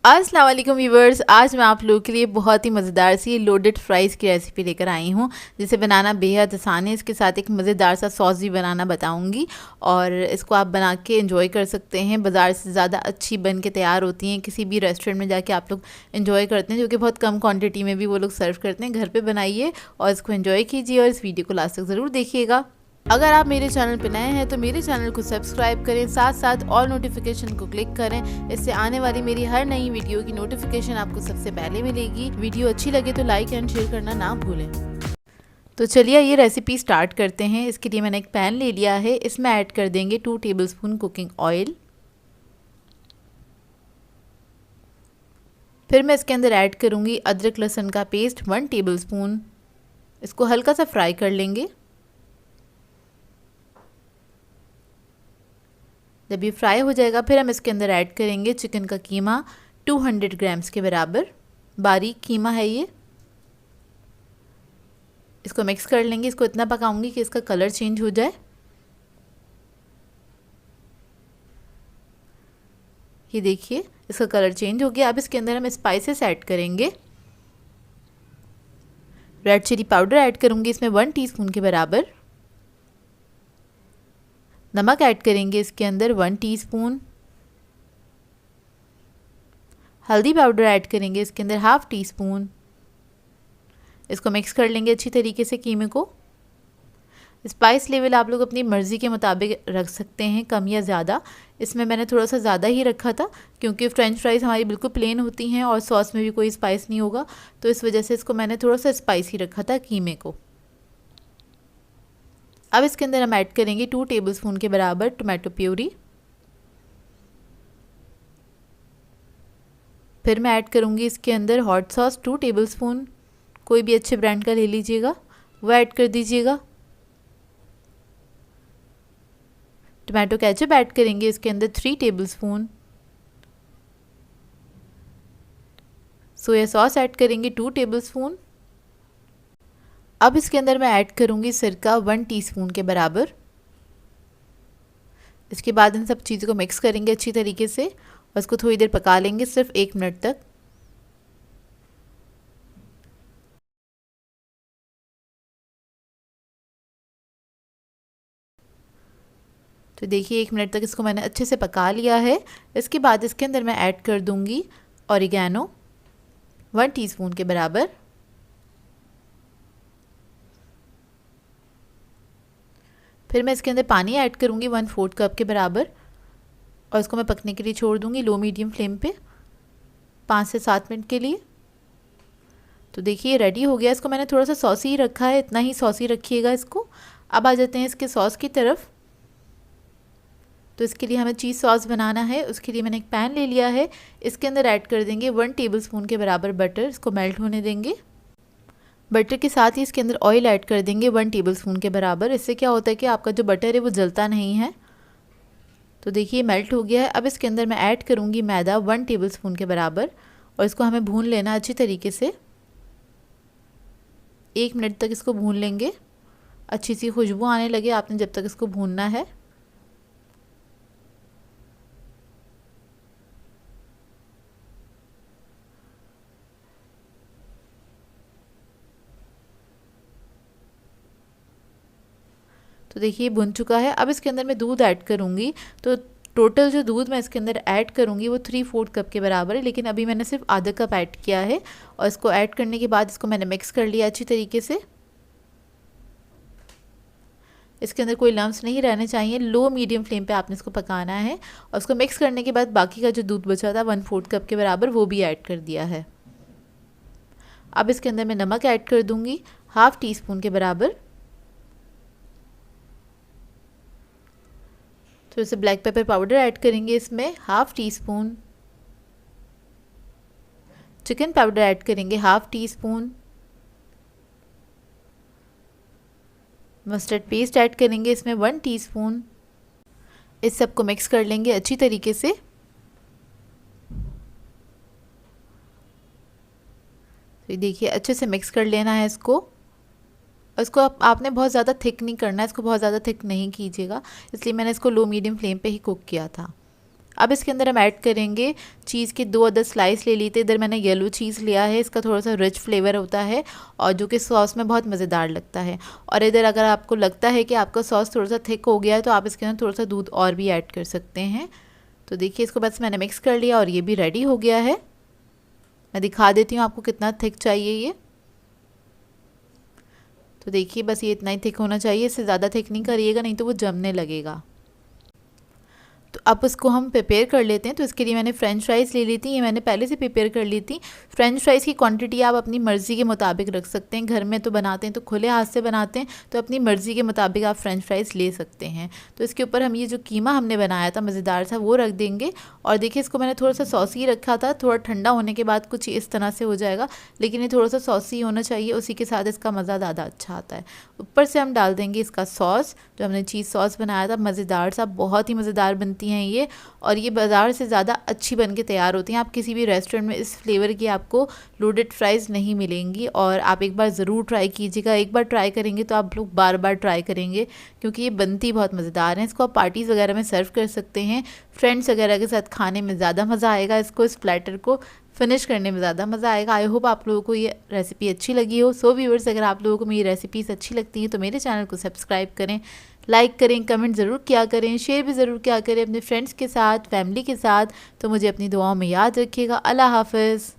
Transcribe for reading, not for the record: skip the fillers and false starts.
अस्सलाम वालेकुम व्यूवर्स, आज मैं आप लोगों के लिए बहुत ही मज़ेदार सी लोडेड फ्राइज़ की रेसिपी लेकर आई हूँ, जिसे बनाना बेहद आसान है। इसके साथ एक मज़ेदार सा सॉस भी बनाना बताऊँगी और इसको आप बना के एंजॉय कर सकते हैं। बाज़ार से ज़्यादा अच्छी बन के तैयार होती हैं। किसी भी रेस्टोरेंट में जाके आप लोग एंजॉय करते हैं, जो कि बहुत कम क्वान्टिटी में भी वो लोग सर्व करते हैं। घर पर बनाइए और इसको एंजॉय कीजिए और इस वीडियो को लास्ट तक ज़रूर देखिएगा। अगर आप मेरे चैनल पर नए हैं तो मेरे चैनल को सब्सक्राइब करें, साथ साथ ऑल नोटिफिकेशन को क्लिक करें। इससे आने वाली मेरी हर नई वीडियो की नोटिफिकेशन आपको सबसे पहले मिलेगी। वीडियो अच्छी लगे तो लाइक एंड शेयर करना ना भूलें। तो चलिए ये रेसिपी स्टार्ट करते हैं। इसके लिए मैंने एक पैन ले लिया है, इसमें ऐड कर देंगे 2 टेबलस्पून कुकिंग ऑयल। फिर मैं इसके अंदर ऐड करूँगी अदरक लहसुन का पेस्ट 1 टेबलस्पून। इसको हल्का सा फ्राई कर लेंगे। जब ये फ्राई हो जाएगा फिर हम इसके अंदर ऐड करेंगे चिकन का कीमा 200 ग्राम्स के बराबर। बारीक कीमा है ये। इसको मिक्स कर लेंगे। इसको इतना पकाऊंगी कि इसका कलर चेंज हो जाए। ये देखिए इसका कलर चेंज हो गया। अब इसके अंदर हम स्पाइसेस ऐड करेंगे। रेड चिली पाउडर ऐड करूंगी इसमें 1 टीस्पून के बराबर। नमक ऐड करेंगे इसके अंदर 1 टीस्पून। हल्दी पाउडर ऐड करेंगे इसके अंदर 1/2 टीस्पून। इसको मिक्स कर लेंगे अच्छी तरीके से कीमे को। स्पाइस लेवल आप लोग अपनी मर्ज़ी के मुताबिक रख सकते हैं, कम या ज़्यादा। इसमें मैंने थोड़ा सा ज़्यादा ही रखा था क्योंकि फ्रेंच फ्राइज़ हमारी बिल्कुल प्लेन होती हैं और सॉस में भी कोई स्पाइस नहीं होगा, तो इस वजह से इसको मैंने थोड़ा सा स्पाइसी रखा था कीमे को। अब इसके अंदर हम ऐड करेंगे 2 टेबलस्पून के बराबर टोमेटो प्यूरी। फिर मैं ऐड करूँगी इसके अंदर हॉट सॉस 2 टेबलस्पून। कोई भी अच्छे ब्रांड का ले लीजिएगा, वो ऐड कर दीजिएगा। टोमेटो केचप ऐड करेंगे इसके अंदर 3 टेबलस्पून। सोया सॉस ऐड करेंगे 2 टेबलस्पून। अब इसके अंदर मैं ऐड करूँगी सिरका 1 टीस्पून के बराबर। इसके बाद इन सब चीज़ों को मिक्स करेंगे अच्छी तरीके से और इसको थोड़ी देर पका लेंगे, सिर्फ 1 मिनट तक। तो देखिए 1 मिनट तक इसको मैंने अच्छे से पका लिया है। इसके बाद इसके अंदर मैं ऐड कर दूँगी ऑरिगेनो 1 टीस्पून के बराबर। फिर मैं इसके अंदर पानी ऐड करूँगी 1/4 कप के बराबर और इसको मैं पकने के लिए छोड़ दूँगी लो मीडियम फ्लेम पे 5 से 7 मिनट के लिए। तो देखिए रेडी हो गया। इसको मैंने थोड़ा सा सॉसी ही रखा है, इतना ही सॉसी रखिएगा इसको। अब आ जाते हैं इसके सॉस की तरफ। तो इसके लिए हमें चीज़ सॉस बनाना है। उसके लिए मैंने एक पैन ले लिया है, इसके अंदर ऐड कर देंगे 1 टेबलस्पून के बराबर बटर। इसको मेल्ट होने देंगे। बटर के साथ ही इसके अंदर ऑयल ऐड कर देंगे 1 टेबलस्पून के बराबर। इससे क्या होता है कि आपका जो बटर है वो जलता नहीं है। तो देखिए मेल्ट हो गया है। अब इसके अंदर मैं ऐड करूँगी मैदा 1 टेबलस्पून के बराबर और इसको हमें भून लेना अच्छी तरीके से। 1 मिनट तक इसको भून लेंगे। अच्छी सी खुशबू आने लगे आपने जब तक इसको भूनना है। तो देखिए भुन चुका है। अब इसके अंदर मैं दूध ऐड करूँगी। तो टोटल जो दूध मैं इसके अंदर ऐड करूँगी वो 3/4 कप के बराबर है, लेकिन अभी मैंने सिर्फ आधा कप ऐड किया है। और इसको ऐड करने के बाद इसको मैंने मिक्स कर लिया अच्छी तरीके से। इसके अंदर कोई लम्स नहीं रहने चाहिए। लो मीडियम फ्लेम पे आपने इसको पकाना है। और उसको मिक्स करने के बाद बाकी का जो दूध बचा था 1/4 कप के बराबर वो भी ऐड कर दिया है। अब इसके अंदर मैं नमक ऐड कर दूँगी 1/2 टीस्पून के बराबर। थोड़ा सा ब्लैक पेपर पाउडर ऐड करेंगे इसमें 1/2 टीस्पून। चिकन पाउडर ऐड करेंगे 1/2 टीस्पून। मस्टर्ड पेस्ट ऐड करेंगे इसमें 1 टीस्पून। इस सब को मिक्स कर लेंगे अच्छी तरीके से। तो देखिए अच्छे से मिक्स कर लेना है इसको। इसको आपने बहुत ज़्यादा थिक नहीं करना है, इसको बहुत ज़्यादा थिक नहीं कीजिएगा, इसलिए मैंने इसको लो मीडियम फ्लेम पे ही कुक किया था। अब इसके अंदर हम ऐड करेंगे चीज़ के 2 अदर स्लाइस ले ली थी। इधर मैंने येलो चीज़ लिया है, इसका थोड़ा सा रिच फ्लेवर होता है और जो कि सॉस में बहुत मज़ेदार लगता है। और इधर अगर आपको लगता है कि आपका सॉस थोड़ा सा थिक हो गया है तो आप इसके अंदर थोड़ा सा दूध और भी ऐड कर सकते हैं। तो देखिए इसको बस मैंने मिक्स कर लिया और ये भी रेडी हो गया है। मैं दिखा देती हूँ आपको कितना थिक चाहिए ये। तो देखिए बस ये इतना ही थिक होना चाहिए, इससे ज़्यादा थिक नहीं करिएगा नहीं तो वो जमने लगेगा। तो अब उसको हम प्रिपेयर कर लेते हैं। तो इसके लिए मैंने फ्रेंच फ्राइज़ ले ली थी, ये मैंने पहले से प्रिपेयर कर ली थी। फ्रेंच फ्राइज़ की क्वांटिटी आप अपनी मर्ज़ी के मुताबिक रख सकते हैं। घर में तो बनाते हैं तो खुले हाथ से बनाते हैं, तो अपनी मर्ज़ी के मुताबिक आप फ्रेंच फ्राइज़ ले सकते हैं। तो इसके ऊपर हम ये जो कीमा हमने बनाया था मज़ेदार सा वो रख देंगे। और देखिए इसको मैंने थोड़ा सा सॉसी रखा था, थोड़ा ठंडा होने के बाद कुछ इस तरह से हो जाएगा, लेकिन ये थोड़ा सा सॉसी होना चाहिए, उसी के साथ इसका मज़ा ज़्यादा अच्छा आता है। ऊपर से हम डाल देंगे इसका सॉस, जो हमने चीज़ सॉस बनाया था मज़ेदार सा, बहुत ही मज़ेदार बनती हैं ये। और ये बाज़ार से ज़्यादा अच्छी बन के तैयार होती हैं। आप किसी भी रेस्टोरेंट में इस फ्लेवर की आपको लोडेड फ्राइज़ नहीं मिलेंगी। और आप एक बार ज़रूर ट्राई कीजिएगा, एक बार ट्राई करेंगे तो आप लोग बार बार ट्राई करेंगे, क्योंकि ये बनती बहुत मज़ेदार हैं। इसको आप पार्टीज़ वगैरह में सर्व कर सकते हैं, फ्रेंड्स वगैरह के साथ खाने में ज़्यादा मज़ा आएगा। इसको इस प्लेटर को फिनिश करने में ज़्यादा मज़ा आएगा। आई होप आप लोगों को ये रेसिपी अच्छी लगी हो। सो व्यूअर्स, अगर आप लोगों को मेरी रेसिपीज़ अच्छी लगती हैं तो मेरे चैनल को सब्सक्राइब करें, लाइक करें, कमेंट ज़रूर किया करें, शेयर भी ज़रूर किया करें अपने फ्रेंड्स के साथ, फैमिली के साथ। तो मुझे अपनी दुआओं में याद रखिएगा। अल्लाह हाफ़िज़।